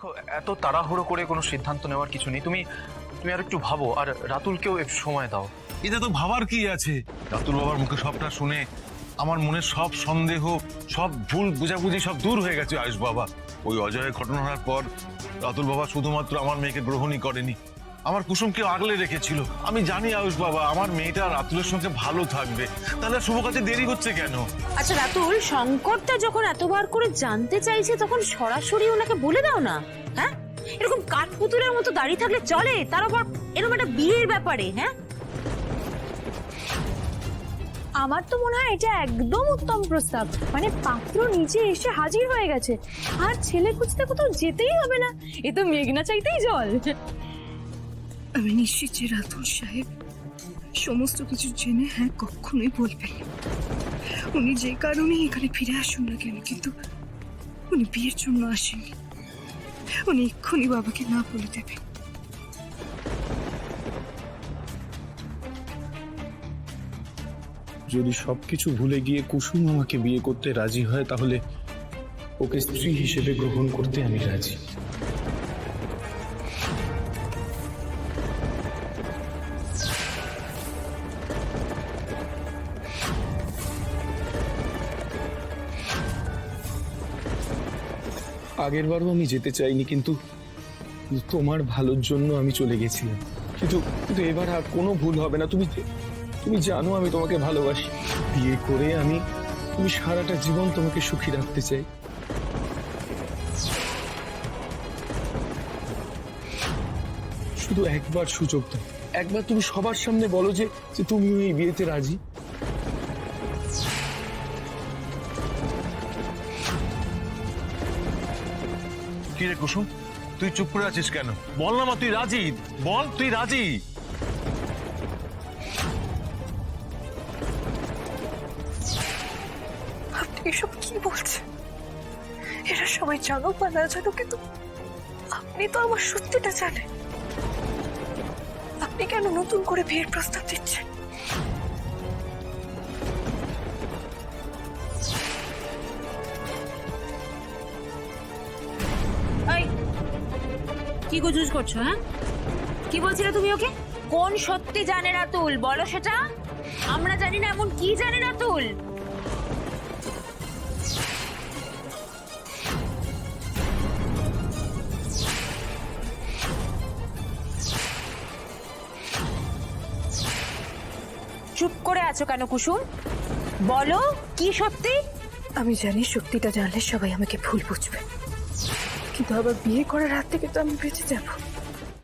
দেখো, এত তাড়াহুড়ো করে কোনো সিদ্ধান্ত নেওয়ার কিছু নেই। তুমি তুমি আর একটু ভাবো, আর রাতুলকেও একটু সময় দাও। এটা তো ভাবার কি আছে? রাতুল বাবার মুখে সবটা শুনে আমার মনে সব সন্দেহ, সব ভুল বুঝাবুঝি সব দূর হয়ে গেছে আয়ুষ বাবা। ওই অজয়ের ঘটনার পর রাতুল বাবা শুধুমাত্র আমার মেয়েকে গ্রহণই করেনি, আমার কুসুমকে আগলে রেখেছিল। আমি জানি আয়ুষ বাবা আমার মেয়েটা রাতুলের সঙ্গে ভালো থাকবে, তাহলে শুভ কাজে দেরি হচ্ছে কেন? আচ্ছা রাতুল, শঙ্করটা যখন এতবার করে জানতে চাইছে তখন সরাসরি ওনাকে বলে দাও না। হ্যাঁ, এরকম কাঠপুতুলের মতো দাঁড়িয়ে থাকলে চলে? তার উপর এরকম একটা বিয়ের ব্যাপারে। হ্যাঁ, আমার তো মনে হয় এটা একদম উত্তম প্রস্তাব। মানে পাত্র নিজে এসে হাজির হয়ে গেছে, আর ছেলে খুঁজতে কোথাও যেতেই হবে না। এ তো মেঘনা চাইতেই জল। আমি নিশ্চিত যে রাতুল সাহেব সমস্ত কিছু জেনে হ্যাঁ কখনোই বলবেন না। উনি যে কারণে এখানে ফিরে আসুন না কেন, কিন্তু উনি বিয়ের জন্য আসেননি। উনি এক্ষুনি বাবাকে না বলে দেবেন। যদি সবকিছু ভুলে গিয়ে কুসুম আমাকে বিয়ে করতে রাজি হয়, তাহলে ওকে স্ত্রী হিসেবে গ্রহণ করতে আমি রাজি। আগের বারও আমি যেতে চাইনি, কিন্তু তোমার ভালোর জন্য আমি চলে গেছিলাম। কিন্তু কিন্তু এবার আর কোনো ভুল হবে না। তুমি জানো আমি তোমাকে ভালোবাসি। বিয়ে করে আমি সারাটা জীবন তোমাকে সুখী রাখতে চাই। শুধু একবার সুযোগ দাও, একবার তুমি সবার সামনে বলো যে তুমি এই বিয়েতে রাজি। কি রে কুসুম, তুই চুপ করে আছিস কেন? বল না মা, তুই রাজি? বল তুই রাজি? আপনি এসব কি বলছেন? এরা সবাই জানো বা না জানো, কিন্তু আপনি তো আমার সত্যিটা জানেন। আপনি কেন নতুন করে বিয়ের প্রস্তাব দিচ্ছেন? এই কি গুজুজ করছো? হ্যাঁ, কি বলছিলে তুমি ওকে? কোন সত্যি জানে রাতুল, বলো সেটা। আমরা জানি না এমন কি জানে রাতুল? চুপ করে আছো কেন কুসুম? বলো কি সত্যি? আমি জানি সত্যিটা জানলে সবাই আমাকে ভুল বুঝবে, কিন্তু আবার বিয়ে করার হাত থেকে তো আমি বেঁচে যাব।